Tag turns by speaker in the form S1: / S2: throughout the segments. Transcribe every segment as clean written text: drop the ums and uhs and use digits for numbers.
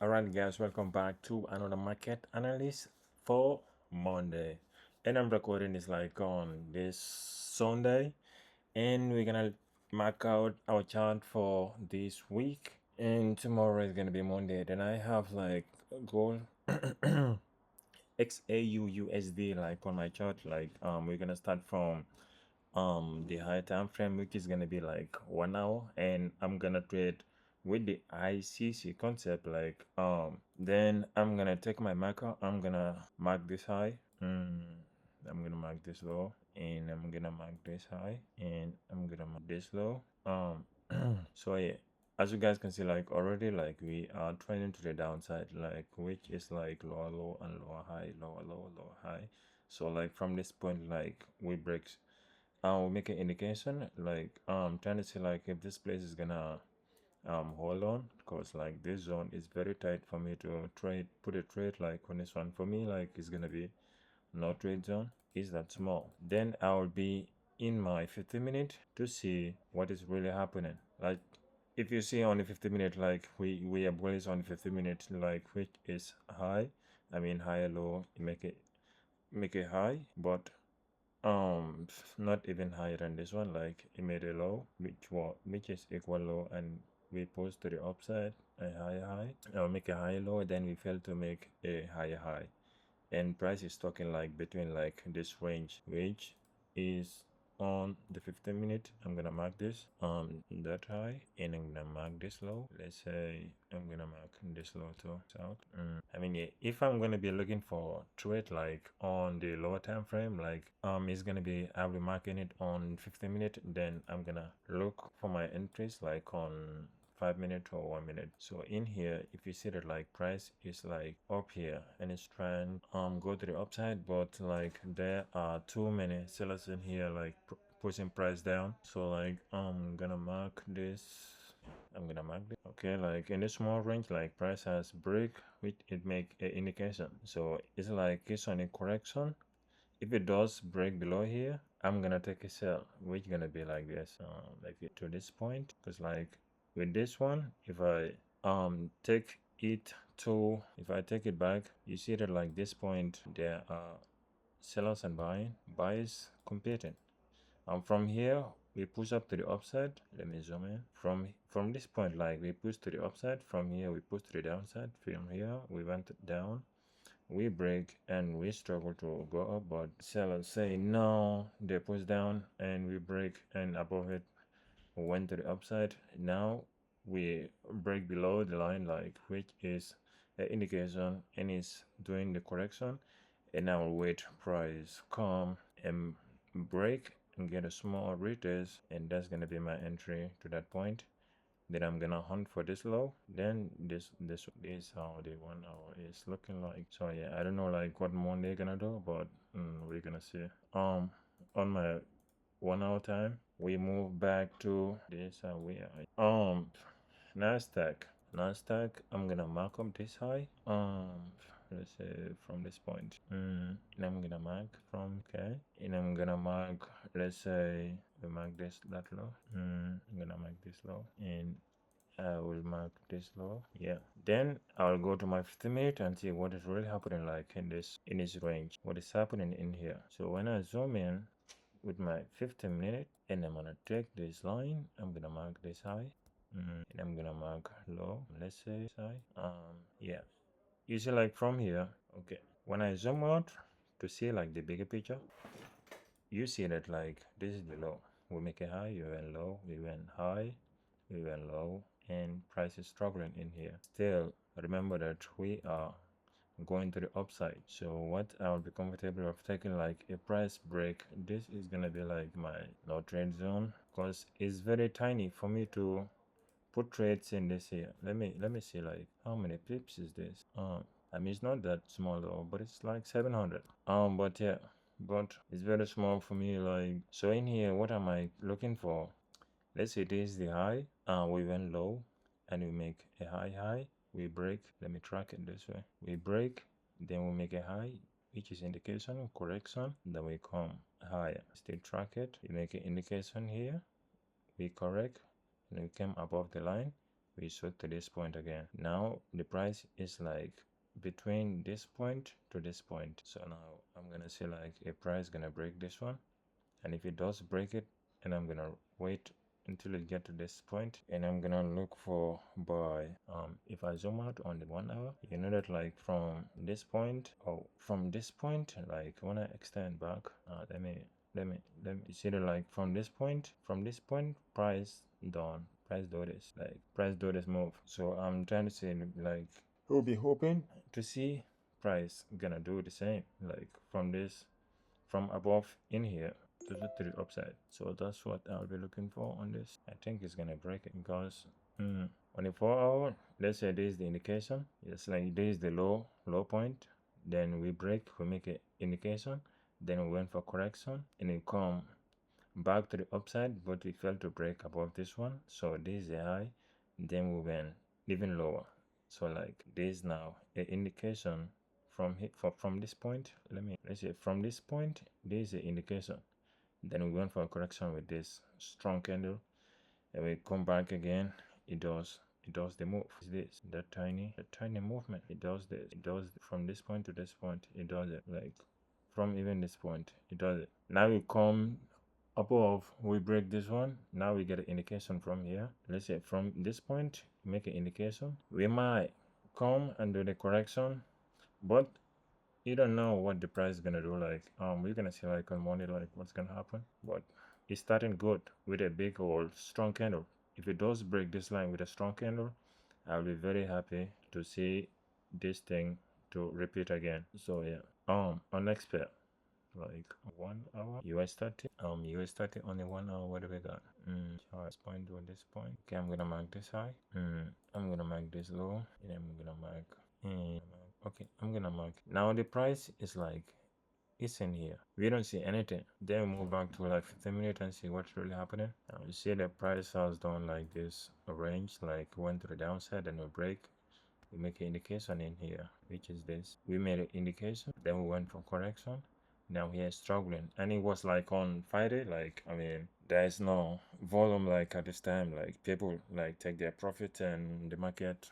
S1: Alright guys, welcome back to another market analysis for Monday. And I'm recording this like on this Sunday, and we're gonna mark out our chart for this week, and tomorrow is gonna be Monday. Then I have like gold XAUUSD like on my chart. Like we're gonna start from the high time frame, which is gonna be like 1 hour, and I'm gonna trade with the ICC concept. Like then I'm gonna take my marker, I'm gonna mark this high, I'm gonna mark this low, and I'm gonna mark this high, and I'm gonna mark this low. So yeah, as you guys can see, like already, like we are trending to the downside, like which is like lower low and lower high, lower low, lower high. So like from this point, like we break, we make an indication, like trying to see like if this place is gonna hold on, because like this zone is very tight for me to trade, put a trade. Like on this one for me, like it's gonna be no trade zone, is that small. Then I'll be in my 50-minute to see what is really happening. Like if you see on the 50-minute, like we are bullish on 50-minute, like which is high, I mean high low, make it high, but not even higher than this one. Like it made a low which is equal low, and we push to the upside a higher high, or make a higher low, then we fail to make a higher high, and price is talking like between like this range, which is on the 15-minute. I'm gonna mark this that high, and I'm gonna mark this low. Let's say I'm gonna mark this low too. Out. I mean, yeah, if I'm gonna be looking for trade like on the lower time frame, like it's gonna be, I'll be marking it on 15-minute. Then I'm gonna look for my entries like on 5 minute or 1 minute. So in here, if you see that like price is like up here and it's trying go to the upside, but like there are too many sellers in here, like pushing price down. So like I'm gonna mark this, I'm gonna mark this. Okay, like in this small range, like price has break, which it make an indication. So it's like it's on a correction. If it does break below here, I'm gonna take a sell, which gonna be like this, like to this point. Because like with this one, if I take it to, if I take it back, you see that like this point there are sellers and buyers competing. From here we push up to the upside. Let me zoom in. From this point, like we push to the upside. From here we push to the downside. From here we went down, we break, and we struggle to go up, but sellers say no, they push down, and we break, and above it went to the upside. Now we break below the line, like which is an indication, and is doing the correction. And now we'll wait price come and break and get a small retest, and that's gonna be my entry to that point. Then I'm gonna hunt for this low. Then this is how the 1 hour is looking like. So yeah, I don't know like what more they're gonna do, but we're gonna see. On my 1 hour time, we move back to this. We are Nasdaq. Nasdaq. I'm gonna mark up this high. Let's say from this point. And I'm gonna mark from, okay, and I'm gonna mark, let's say we mark this that low. I'm gonna mark this low, and I will mark this low. Yeah. Then I'll go to my 50-minute and see what is really happening like in this range. What is happening in here. So when I zoom in with my 15-minute, and I'm gonna take this line, I'm gonna mark this high. And I'm gonna mark low. Let's say high. Yeah. You see like from here, okay. When I zoom out to see like the bigger picture, you see that like this is the low. We make a high, we went low, we went high, we went low, and price is struggling in here. Still, remember that we are going to the upside. So what I'll be comfortable of taking like a price break. This is gonna be like my no trade zone, because it's very tiny for me to put trades in this here. Let me see like how many pips is this. I mean it's not that small though, but it's like 700. But yeah, but it's very small for me. Like, so in here, what am I looking for? Let's say this is the high. We went low, and we make a high. We break. Let me track it this way. We break, then we make a high, which is indication of correction. Then we come higher. Still track it. We make an indication here. We correct, and we came above the line. we shoot to this point again. Now the price is like between this point to this point. So now I'm gonna see like a price gonna break this one, and if it does break it, and I'm gonna wait until it get to this point, and I'm gonna look for buy. If I zoom out on the 1 hour, you know that like from this point, or from this point, like when I extend back, let me see that like from this point, price done, price do this, like price do this move. So I'm trying to say like we'll be hoping to see price gonna do the same, like from this, from above in here to the upside. So that's what I'll be looking for on this. I think it's gonna break it because on the 4 hour, let's say this is the indication. It's like this is the low point. Then we break, we make an indication. Then we went for correction, and it come back to the upside, but we failed to break above this one. So this is a high. Then we went even lower. So like this now an indication from from this point. Let's say from this point, this is an indication. Then we went for a correction with this strong candle, and we come back again. It does the move. Is this the tiny movement? It does this. It does from this point to this point. It does it like from even this point. It does it. Now we come above, we break this one. Now we get an indication from here. Let's say from this point, make an indication. We might come and do the correction, but you don't know what the price is gonna do. Like we're gonna see like on Monday like what's gonna happen. But it's starting good with a big old strong candle. If it does break this line with a strong candle, I'll be very happy to see this thing to repeat again. So yeah, on next pair, like 1 hour US 30, US 30 only 1 hour. What do we got? This point to this point. Okay, I'm gonna mark this high. I'm gonna mark this low, and I'm gonna mark okay, I'm gonna mark. Now the price is like it's in here. We don't see anything. Then we move back to like 15 minutes and see what's really happening. Now you see the price has done like this range, like went to the downside and we break. We make an indication in here, which is this. We made an indication, then we went for correction. Now we are struggling, and it was like on Friday. Like I mean, there is no volume like at this time. Like people like take their profit, and the market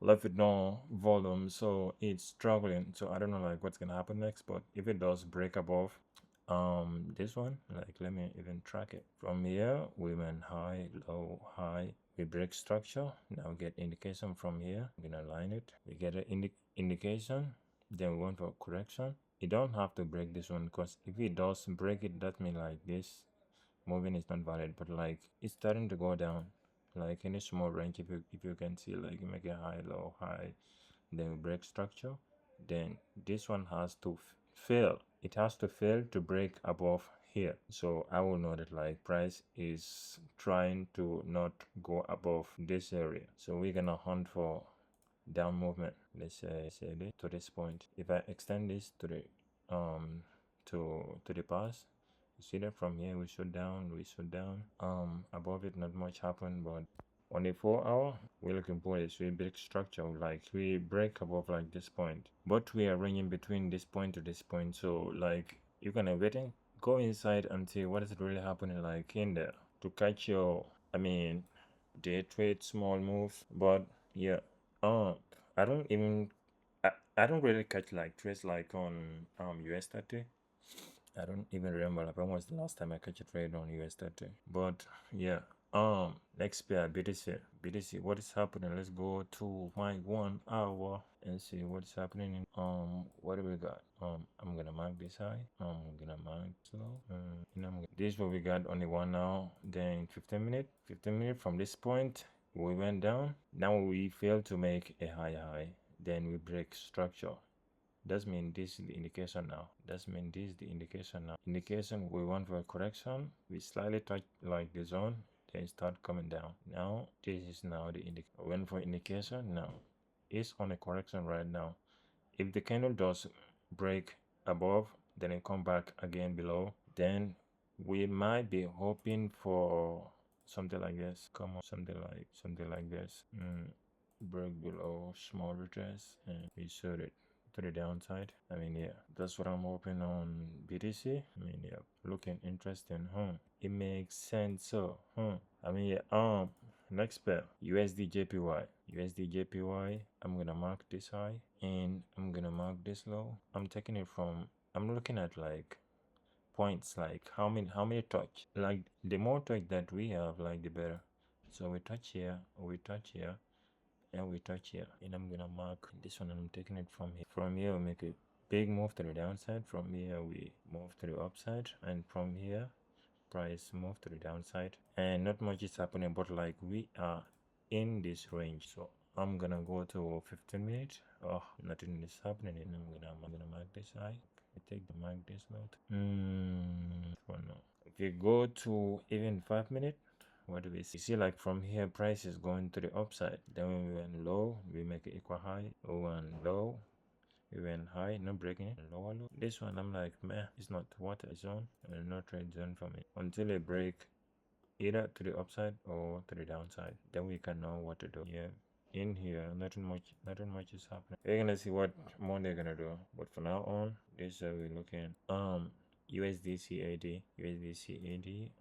S1: left with no volume, so it's struggling. So I don't know like what's gonna happen next, but if it does break above this one, like let me even track it from here. We went high, low, high, we break structure. Now get indication from here. I'm gonna line it. We get an indication, then we went for correction. You don't have to break this one, because if it does break it, that means like this moving is not valid. But like it's starting to go down, like in a small range. If you can see, like you make a high, low, high, then we break structure. Then this one has to fail. It has to fail to break above here. So I will know that like price is trying to not go above this area. So we're gonna hunt for down movement. Let's say this to this point. If I extend this to the to the pass, you see that from here we shoot down, above it not much happened. But on the 4 hour, we're looking for a sweet big structure, like we break above like this point, but we are ranging between this point to this point. So like you're gonna waiting, go inside and see what is really happening like in there to catch your, I mean, day trade small moves. But yeah, uh I don't even I don't really catch like trades like on US 30. I don't even remember like when was the last time I catch a trade on US 30. But yeah, next pair BTC. BTC, what is happening? Let's go to my 1 hour and see what's happening in what do we got? I'm gonna mark this high. I'm gonna mark slow. This is what we got on the 1 hour. Then 15 minutes. 15 minutes from this point we went down. Now we failed to make a high. Then we break structure. That means this is the indication now. Indication we want for a correction. We slightly touch like the zone, then start coming down. Now this is now the indication. When for indication now, it's on a correction right now. If the candle does break above, then it come back again below, then we might be hoping for something like this. Come on, something like this. Break below, small retrace, and we shoot it to the downside. I mean, yeah, that's what I'm hoping on BTC. I mean, yeah, looking interesting, huh? It makes sense, so, huh? I mean, yeah, Next pair, USD JPY. USD JPY, I'm gonna mark this high and I'm gonna mark this low. I'm taking it from, I'm looking at like points, like how many touch, like the more touch that we have, like the better. So we touch here, we touch here, and we touch here, and I'm gonna mark this one, and I'm taking it from here. From here we make a big move to the downside. From here we move to the upside, and from here price move to the downside, and not much is happening, but like we are in this range. So I'm gonna go to 15 minutes. Oh, nothing is happening, and I'm gonna mark this high. I take the mark this note. For now, if you go to even 5 minutes, what do we see? You see, like from here price is going to the upside, then when we went low we make it equal high, we went low, we went high, not breaking it, lower low. This one I'm like, meh, it's not water zone and no trade zone for me until it break either to the upside or to the downside, then we can know what to do. Yeah, in here nothing much is happening. We're gonna see what more they're gonna do, but for now on, this is we're looking. USDCAD,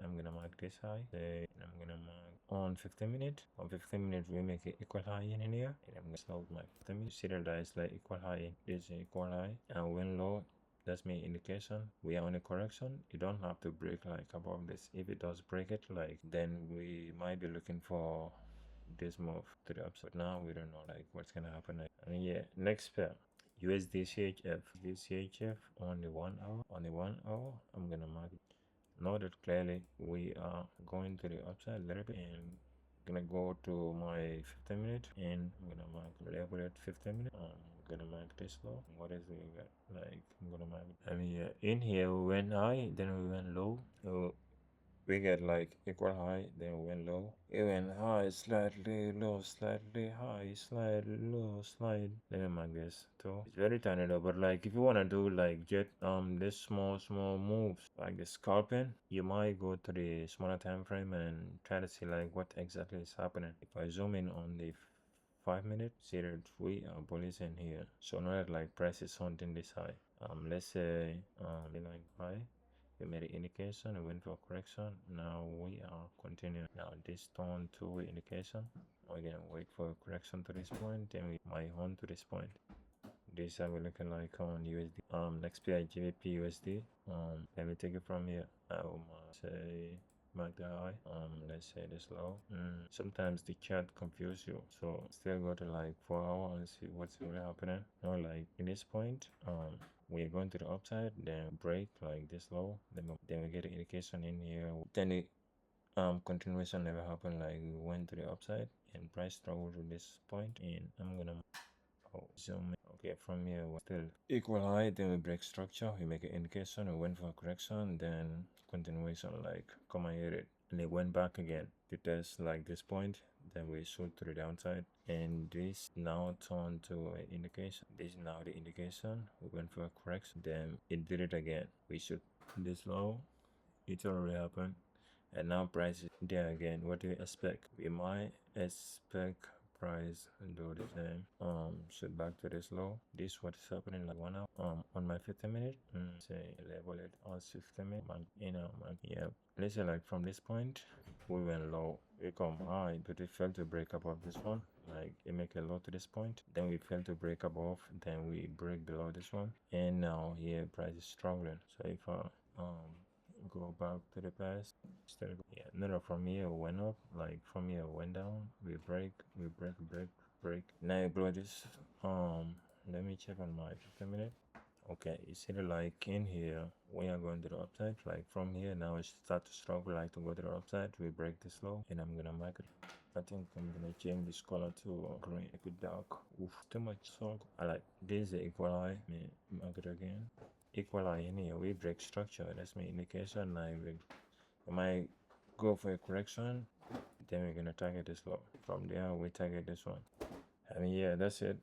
S1: I'm gonna mark this high, and I'm gonna mark on 15 minutes. On 15 minutes we make it equal high in here, and I'm gonna slow my 15 minutes. See that is like equal high, this is equal high, and when low, that's my indication we are on a correction. You don't have to break like above this. If it does break it, like, then we might be looking for this move to the upside. Now we don't know like what's gonna happen next. And yeah, next pair, USD CHF on the 1 hour. On the 1 hour, I'm gonna mark it. Know that clearly we are going to the upside a little bit, and gonna go to my 15 minute, and I'm gonna mark label at 15 minutes. I'm gonna mark this low. What is it got? Like, I'm gonna mark it. I mean, yeah, in here we went high, then we went low. So we get like equal high, then we went low. It went high, slightly low, slightly high, slightly low, slide. Let me mark this too. It's very tiny though, but like if you wanna do like jet this small moves like the scalping, you might go to the smaller time frame and try to see like what exactly is happening. If I zoom in on the 5 minutes, see that we are bullish in here. So now that like price is hunting this high. Let's say like high. We made an indication, we went for correction. Now we are continuing. Now this turn to indication. We're gonna wait for a correction to this point, then we might hunt to this point. This how we're looking like on USD. Next pair GBP USD. Let me take it from here. I will say mark the high. Let's say this low. Sometimes the chart confuse you, so still go to like 4 hours and see what's really happening. Now like in this point, we're going to the upside, then break like this low, then we get an indication in here, then the continuation never happened. Like we went to the upside and price struggled to this point, and I'm gonna zoom in. Okay, from here we're still equal high, then we break structure, we make an indication, we went for a correction, then continuation, like come and hit it, and it went back again to test like this point, then we shoot to the downside, and this now turned to an indication. This is now the indication. We went for a correction, then it did it again. We shoot this low, it already happened, and now price is there again. What do you expect? We might expect price do the same. Shoot back to this low. This what is happening like 1 hour. On my 15 minute, say label it on 15 minute. Yeah. Let's say like from this point, we went low. We come high, but we failed to break above this one. Like it make a low to this point, then we fail to break above, then we break below this one, and now here price is struggling. So if I go back to the past, instead of, yeah, no, from here we went up, like from here we went down, we break, break. Now I blow this. Let me check on my 15 minute. Okay, you see the like in here we are going to the upside, like from here now it start to struggle like to go to the upside. We break this low, and I'm gonna mark it. I think I'm gonna change this color to green, a bit dark. Oof, too much song. I like this is the equal high. Me mark it again. Equal high in here, we break structure. That's my indication. Like we might go for a correction, then we're gonna target this low. From there we target this one. And yeah, that's it.